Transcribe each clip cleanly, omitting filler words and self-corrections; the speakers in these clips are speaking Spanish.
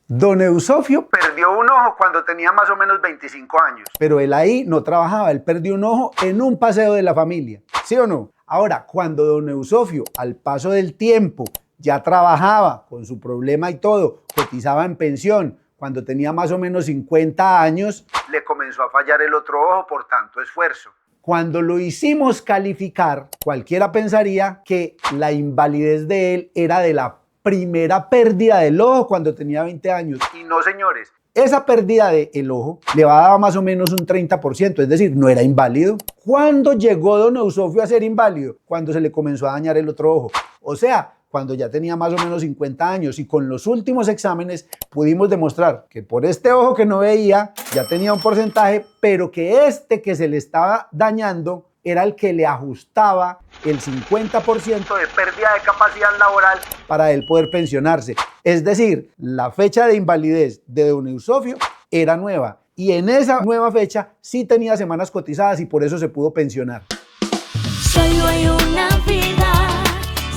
Don Eusofio perdió un ojo cuando tenía más o menos 25 años. Pero él ahí no trabajaba, él perdió un ojo en un paseo de la familia. ¿Sí o no? Ahora, cuando don Eusofio, al paso del tiempo, ya trabajaba con su problema y todo, cotizaba en pensión, cuando tenía más o menos 50 años, le comenzó a fallar el otro ojo por tanto esfuerzo. Cuando lo hicimos calificar, cualquiera pensaría que la invalidez de él era de la primera pérdida del ojo cuando tenía 20 años. Y no, señores, esa pérdida del ojo le va a dar más o menos un 30%, es decir, no era inválido. ¿Cuándo llegó don Eusofio a ser inválido? Cuando se le comenzó a dañar el otro ojo. O sea, cuando ya tenía más o menos 50 años y con los últimos exámenes pudimos demostrar que por este ojo que no veía ya tenía un porcentaje, pero que este que se le estaba dañando era el que le ajustaba el 50% de pérdida de capacidad laboral para él poder pensionarse. Es decir, la fecha de invalidez de don Eusofio era nueva y en esa nueva fecha sí tenía semanas cotizadas y por eso se pudo pensionar. Solo hay una vida,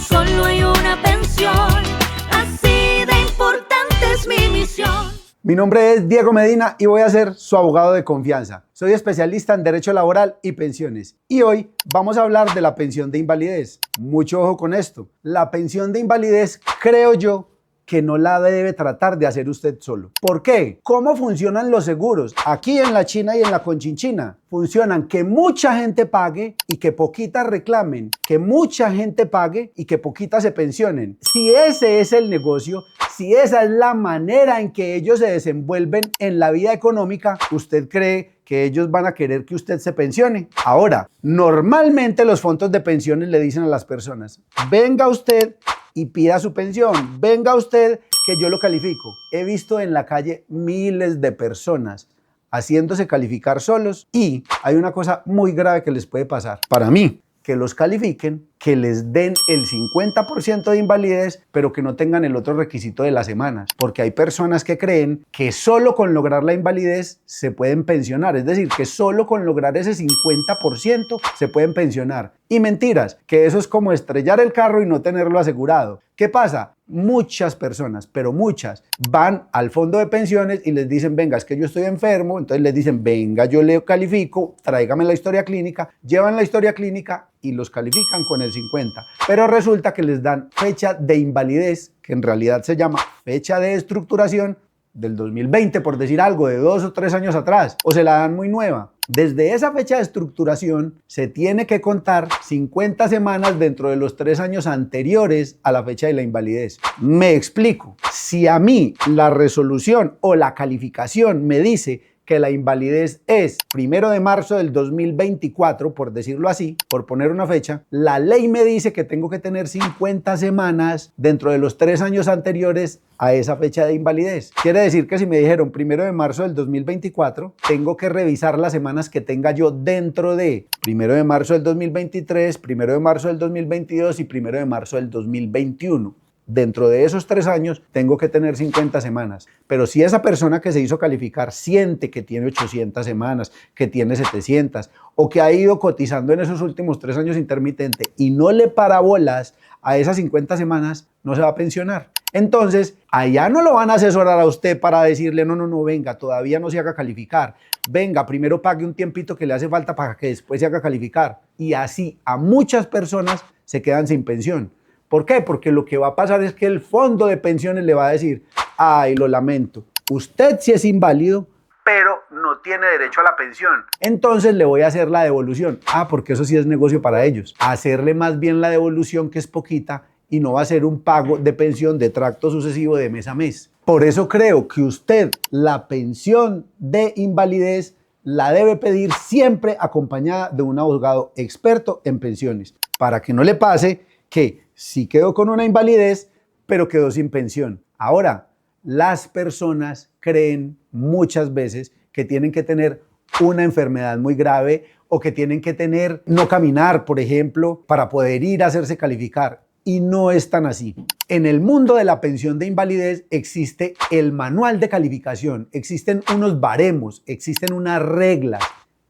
solo hay una pensión, así de importante es mi misión. Mi nombre es Diego Medina y voy a ser su abogado de confianza. Soy especialista en Derecho Laboral y Pensiones. Y hoy vamos a hablar de la pensión de invalidez. Mucho ojo con esto. La pensión de invalidez, creo yo, que no la debe tratar de hacer usted solo. ¿Por qué? ¿Cómo funcionan los seguros? Aquí en la China y en la Conchinchina funcionan que mucha gente pague y que poquitas reclamen, que mucha gente pague y que poquitas se pensionen. Si ese es el negocio, si esa es la manera en que ellos se desenvuelven en la vida económica, ¿usted cree que ellos van a querer que usted se pensione? Ahora, normalmente los fondos de pensiones le dicen a las personas, venga usted y pida su pensión, venga usted que yo lo califico. He visto en la calle miles de personas haciéndose calificar solos y hay una cosa muy grave que les puede pasar. Para mí, que los califiquen, que les den el 50% de invalidez, pero que no tengan el otro requisito de las semanas. Porque hay personas que creen que solo con lograr la invalidez se pueden pensionar. Es decir, que solo con lograr ese 50% se pueden pensionar. Y mentiras, que eso es como estrellar el carro y no tenerlo asegurado. ¿Qué pasa? Muchas personas, pero muchas, van al fondo de pensiones y les dicen, venga, es que yo estoy enfermo. Entonces les dicen, venga, yo le califico, tráigame la historia clínica, llevan la historia clínica y los califican con el 50. Pero resulta que les dan fecha de invalidez, que en realidad se llama fecha de estructuración del 2020, por decir algo, de 2 o 3 años atrás, o se la dan muy nueva. Desde esa fecha de estructuración se tiene que contar 50 semanas dentro de los 3 años anteriores a la fecha de la invalidez. Me explico. Si a mí la resolución o la calificación me dice que la invalidez es 1 de marzo del 2024, por decirlo así, por poner una fecha, la ley me dice que tengo que tener 50 semanas dentro de los 3 años anteriores a esa fecha de invalidez. Quiere decir que si me dijeron 1 de marzo del 2024, tengo que revisar las semanas que tenga yo dentro de 1 de marzo del 2023, 1 de marzo del 2022 y 1 de marzo del 2021. Dentro de esos 3 años tengo que tener 50 semanas. Pero si esa persona que se hizo calificar siente que tiene 800 semanas, que tiene 700 o que ha ido cotizando en esos últimos 3 años intermitente y no le para bolas a esas 50 semanas, no se va a pensionar. Entonces, allá no lo van a asesorar a usted para decirle, no, venga, todavía no se haga calificar. Venga, primero pague un tiempito que le hace falta para que después se haga calificar. Y así a muchas personas se quedan sin pensión. ¿Por qué? Porque lo que va a pasar es que el fondo de pensiones le va a decir, ay, lo lamento, usted sí es inválido, pero no tiene derecho a la pensión. Entonces le voy a hacer la devolución. Porque eso sí es negocio para ellos. Hacerle más bien la devolución, que es poquita, y no va a ser un pago de pensión de tracto sucesivo de mes a mes. Por eso creo que usted la pensión de invalidez la debe pedir siempre acompañada de un abogado experto en pensiones, para que no le pase que sí quedó con una invalidez, pero quedó sin pensión. Ahora, las personas creen muchas veces que tienen que tener una enfermedad muy grave o que tienen que tener, no caminar, por ejemplo, para poder ir a hacerse calificar. Y no es tan así. En el mundo de la pensión de invalidez existe el manual de calificación, existen unos baremos, existen unas reglas.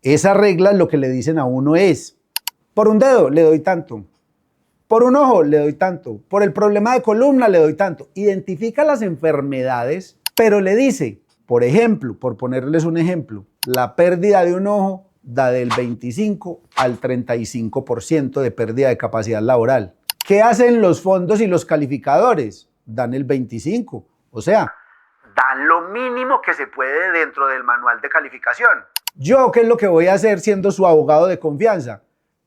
Esas reglas lo que le dicen a uno es, por un dedo le doy tanto, por un ojo le doy tanto, por el problema de columna le doy tanto. Identifica las enfermedades pero le dice, por ejemplo, por ponerles un ejemplo, la pérdida de un ojo da del 25 al 35% de pérdida de capacidad laboral. ¿Qué hacen los fondos y los calificadores? Dan el 25%, o sea, dan lo mínimo que se puede dentro del manual de calificación. ¿Yo qué es lo que voy a hacer siendo su abogado de confianza?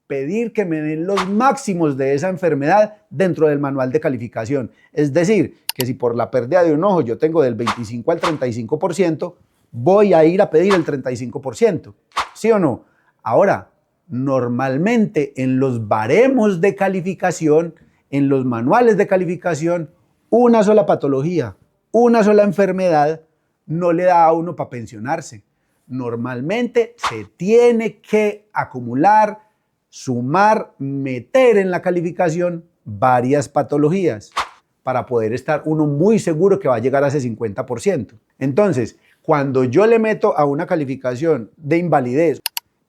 Pedir que me den los máximos de esa enfermedad dentro del manual de calificación. Es decir, que si por la pérdida de un ojo yo tengo del 25 al 35%, voy a ir a pedir el 35%. ¿Sí o no? Ahora, normalmente en los baremos de calificación, en los manuales de calificación, una sola patología, una sola enfermedad no le da a uno para pensionarse. Normalmente se tiene que acumular, sumar, meter en la calificación varias patologías para poder estar uno muy seguro que va a llegar a ese 50%. Entonces, cuando yo le meto a una calificación de invalidez,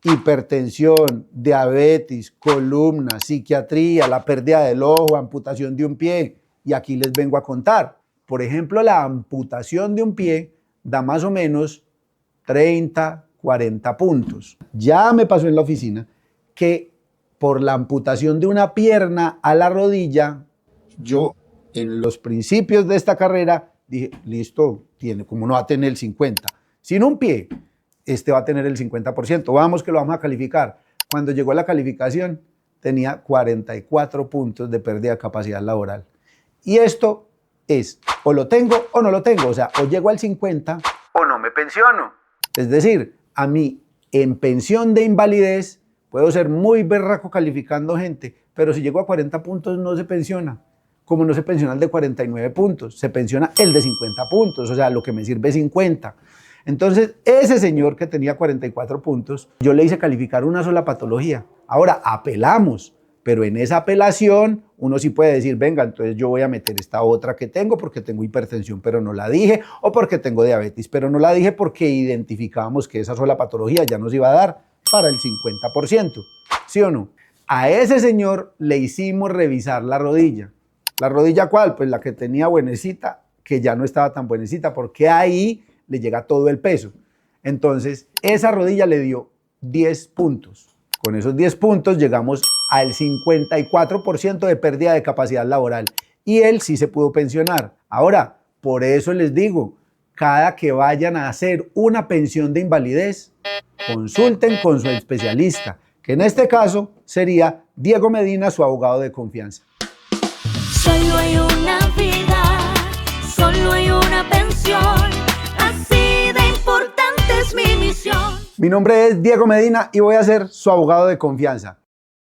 hipertensión, diabetes, columna, psiquiatría, la pérdida del ojo, amputación de un pie, y aquí les vengo a contar. Por ejemplo, la amputación de un pie da más o menos 30, 40 puntos. Ya me pasó en la oficina que por la amputación de una pierna a la rodilla, yo en los principios de esta carrera dije, listo, ¿cómo no va a tener el 50%? Sin un pie, va a tener el 50%, vamos que lo vamos a calificar. Cuando llegó la calificación, tenía 44 puntos de pérdida de capacidad laboral. Y esto es, o lo tengo o no lo tengo, o sea, o llego al 50 o no me pensiono. Es decir, a mí en pensión de invalidez puedo ser muy berraco calificando gente, pero si llego a 40 puntos no se pensiona. Como no se pensiona el de 49 puntos, se pensiona el de 50 puntos, o sea, lo que me sirve es 50. Entonces, ese señor que tenía 44 puntos, yo le hice calificar una sola patología. Ahora, apelamos, pero en esa apelación uno sí puede decir, venga, entonces yo voy a meter esta otra que tengo porque tengo hipertensión, pero no la dije, o porque tengo diabetes, pero no la dije porque identificábamos que esa sola patología ya nos iba a dar para el 50%, ¿sí o no? A ese señor le hicimos revisar la rodilla. ¿La rodilla cuál? Pues la que tenía buenecita, que ya no estaba tan buenecita, porque ahí le llega todo el peso. Entonces, esa rodilla le dio 10 puntos. Con esos 10 puntos llegamos al 54% de pérdida de capacidad laboral. Y él sí se pudo pensionar. Ahora, por eso les digo, cada que vayan a hacer una pensión de invalidez, consulten con su especialista, que en este caso sería Diego Medina, su abogado de confianza. Solo hay una vida, solo hay una pensión, así de importante es mi misión. Mi nombre es Diego Medina y voy a ser su abogado de confianza.